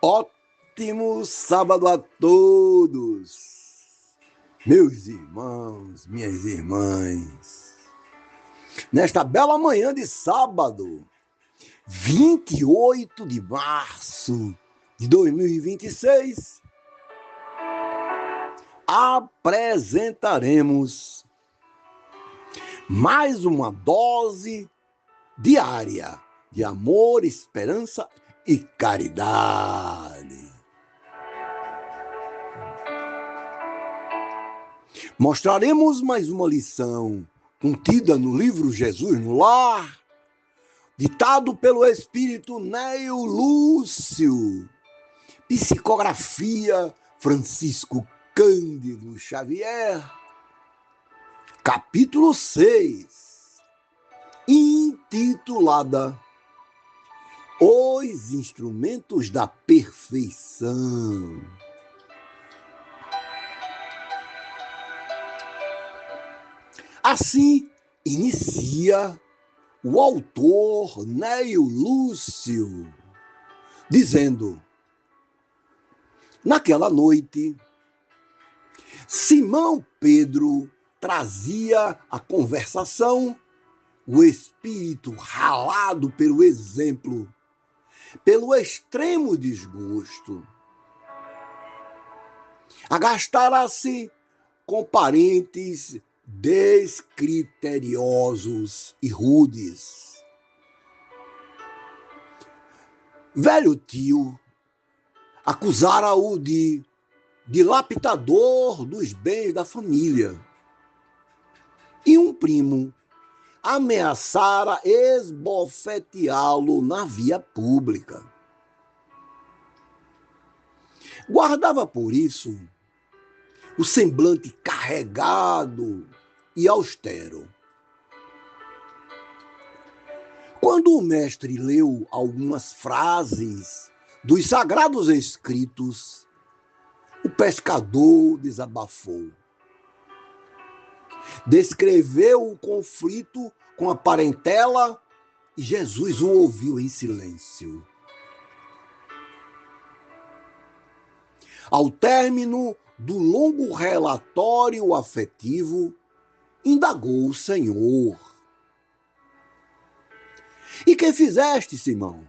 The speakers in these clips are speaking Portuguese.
Ótimo sábado a todos, meus irmãos, minhas irmãs. Nesta bela manhã de sábado, 28 de março de 2026, apresentaremos mais uma dose diária de amor, esperança e caridade. Mostraremos mais uma lição contida no livro Jesus no Lar, ditado pelo espírito Neio Lúcio, psicografia Francisco Cândido Xavier, capítulo 6, intitulada Os Instrumentos da Perfeição. Assim inicia o autor Neio Lúcio, dizendo: naquela noite, Simão Pedro trazia à conversação o espírito ralado pelo exemplo, pelo extremo desgosto. Agastara-se com parentes descriteriosos e rudes. Velho tio acusara-o de dilapidador dos bens da família. E um primo ameaçara esbofeteá-lo na via pública. Guardava por isso o semblante carregado e austero. Quando o mestre leu algumas frases dos sagrados escritos, o pescador desabafou. Descreveu o conflito com a parentela e Jesus o ouviu em silêncio. Ao término do longo relatório afetivo, indagou o Senhor: e que fizeste, Simão?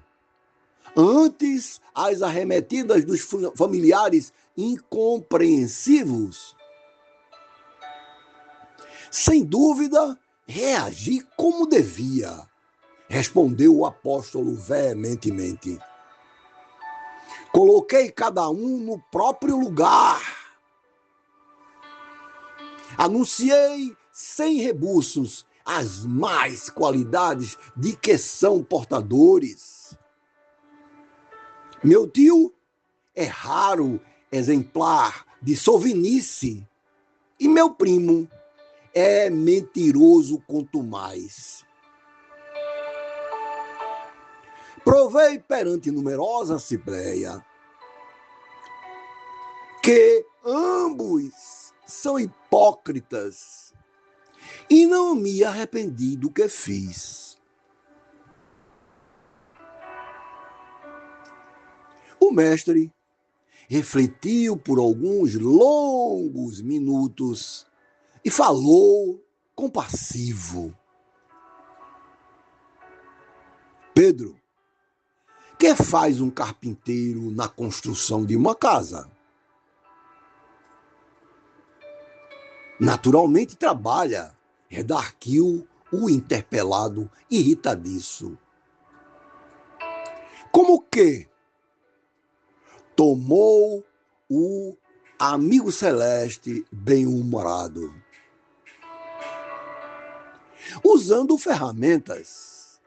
Antes as arremetidas dos familiares incompreensivos? Sem dúvida, reagi como devia, respondeu o apóstolo veementemente. Coloquei cada um no próprio lugar. Anunciei sem rebuços as mais qualidades de que são portadores. Meu tio é raro exemplar de sovinice e meu primo é mentiroso quanto mais. Provei perante numerosa assembleia que ambos são hipócritas e não me arrependi do que fiz. O mestre refletiu por alguns longos minutos e falou compassivo: Pedro, que faz um carpinteiro na construção de uma casa? Naturalmente trabalha, redarguiu o interpelado irritadiço. Como que? Tomou o amigo celeste bem-humorado. Usando ferramentas.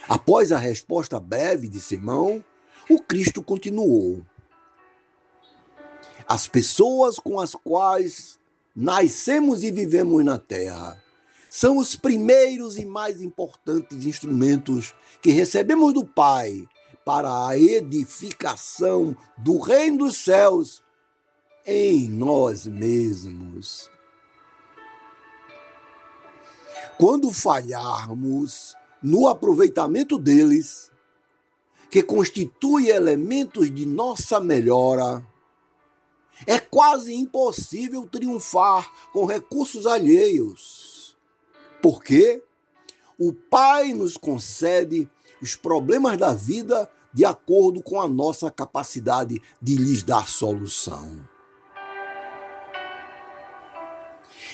Após a resposta breve de Simão, o Cristo continuou: as pessoas com as quais nascemos e vivemos na terra são os primeiros e mais importantes instrumentos que recebemos do Pai para a edificação do reino dos céus em nós mesmos. Quando falharmos no aproveitamento deles, que constituem elementos de nossa melhora, é quase impossível triunfar com recursos alheios, porque o Pai nos concede os problemas da vida de acordo com a nossa capacidade de lhes dar solução.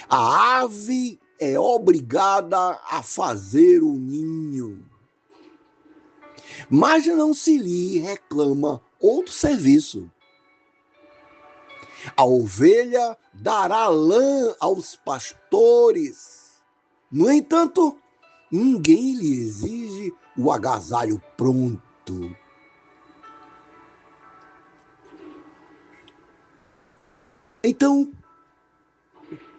A ave é obrigada a fazer o ninho, mas não se lhe reclama outro serviço. A ovelha dará lã aos pastores. No entanto, ninguém lhe exige o agasalho pronto. Então,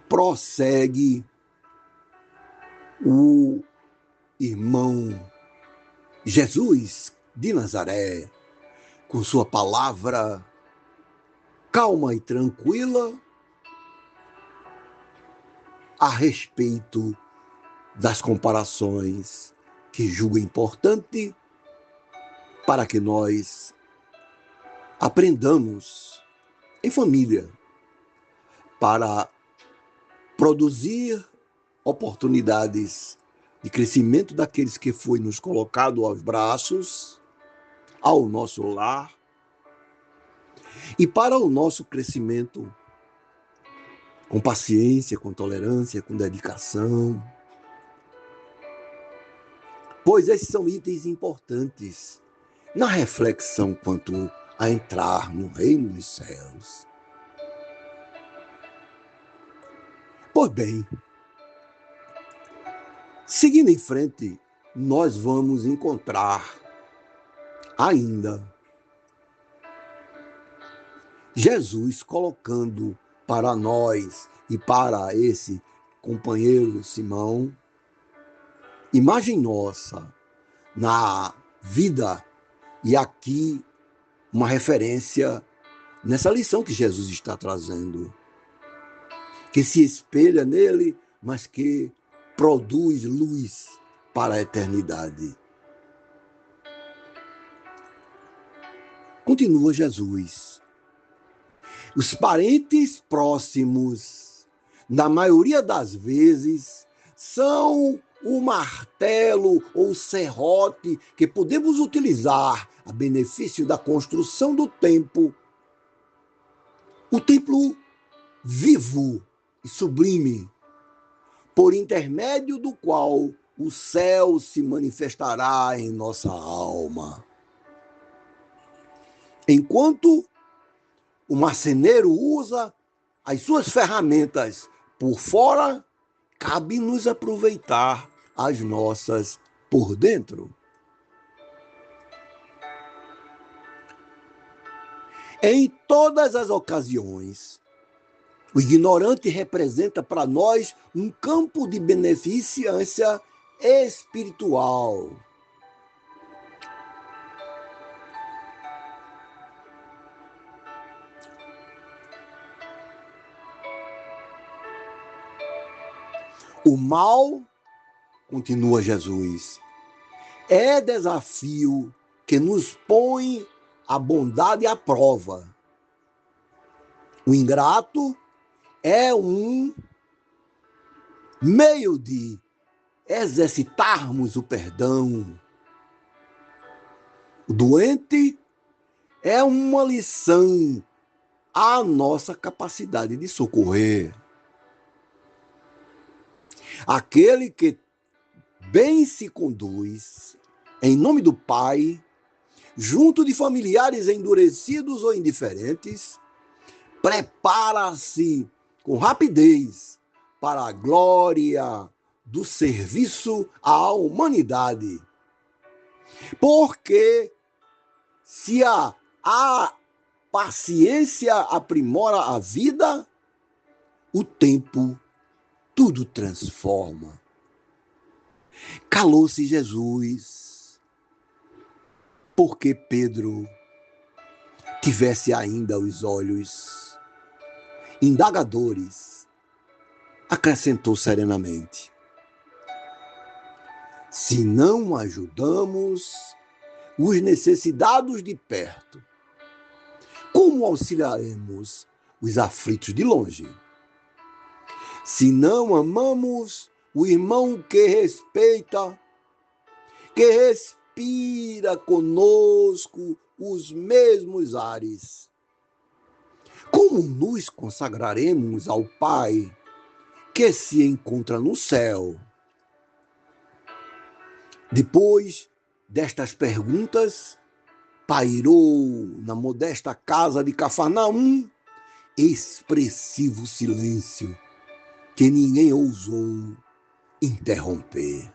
prossegue o irmão Jesus de Nazaré, com sua palavra calma e tranquila a respeito das comparações que julga importante para que nós aprendamos em família para produzir oportunidades de crescimento daqueles que foi nos colocado aos braços, ao nosso lar, e para o nosso crescimento com paciência, com tolerância, com dedicação. Pois esses são itens importantes na reflexão quanto a entrar no reino dos céus. Pois bem, seguindo em frente, nós vamos encontrar ainda Jesus colocando para nós e para esse companheiro Simão, imagem nossa na vida, e aqui uma referência nessa lição que Jesus está trazendo, que se espelha nele, mas que produz luz para a eternidade. Continua Jesus. Os parentes próximos, na maioria das vezes, são o martelo ou serrote que podemos utilizar a benefício da construção do templo, o templo vivo e sublime, por intermédio do qual o céu se manifestará em nossa alma. Enquanto o marceneiro usa as suas ferramentas por fora, cabe-nos aproveitar as nossas por dentro. Em todas as ocasiões, o ignorante representa para nós um campo de beneficência espiritual. O mal, continua Jesus, é desafio que nos põe a bondade à prova. O ingrato é um meio de exercitarmos o perdão. O doente é uma lição à nossa capacidade de socorrer. Aquele que bem se conduz em nome do Pai, junto de familiares endurecidos ou indiferentes, prepara-se com rapidez para a glória do serviço à humanidade. Porque se a paciência aprimora a vida, o tempo tudo transforma. Calou-se Jesus, porque Pedro tivesse ainda os olhos indagadores, acrescentou serenamente: se não ajudamos, os necessitados de perto? Como auxiliaremos os aflitos de longe? Se não amamos o irmão que respeita, que respira conosco os mesmos ares, como nos consagraremos ao Pai que se encontra no céu? Depois destas perguntas, pairou na modesta casa de Cafarnaum expressivo silêncio que ninguém ousou interromper.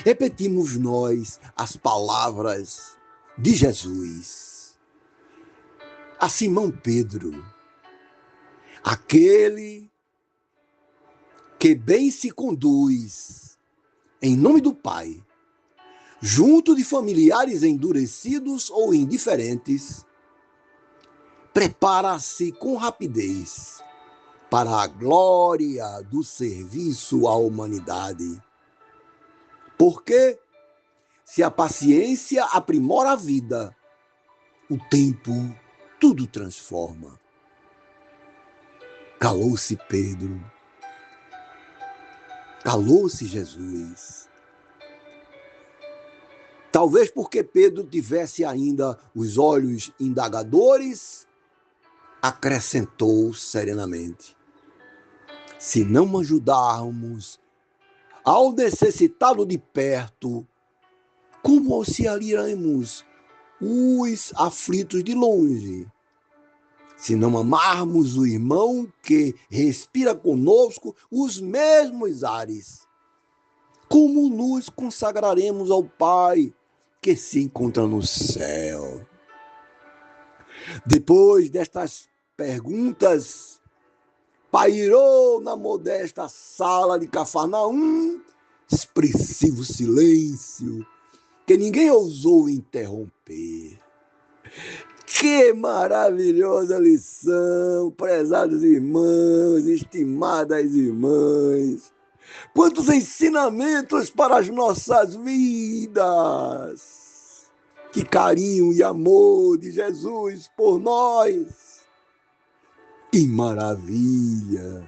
Repetimos nós as palavras de Jesus a Simão Pedro, aquele que bem se conduz em nome do Pai, junto de familiares endurecidos ou indiferentes, prepara-se com rapidez para a glória do serviço à humanidade. Porque, se a paciência aprimora a vida, o tempo tudo transforma. Calou-se Pedro, calou-se Jesus. Talvez porque Pedro tivesse ainda os olhos indagadores, acrescentou serenamente: se não ajudarmos ao necessitado de perto, como auxiliaremos os aflitos de longe? Se não amarmos o irmão que respira conosco os mesmos ares, como nos consagraremos ao Pai que se encontra no céu? Depois destas perguntas, pairou na modesta sala de Cafarnaum expressivo silêncio que ninguém ousou interromper. Que maravilhosa lição, prezados irmãos, estimadas irmãs. Quantos ensinamentos para as nossas vidas. Que carinho e amor de Jesus por nós. Que maravilha.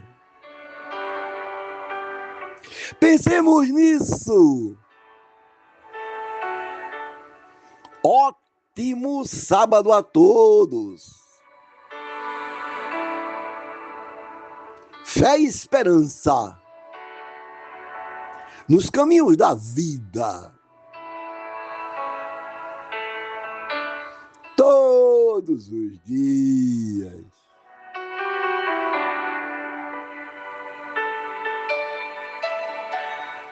Pensemos nisso. Ótimo sábado a todos. Fé e esperança nos caminhos da vida. Todos os dias.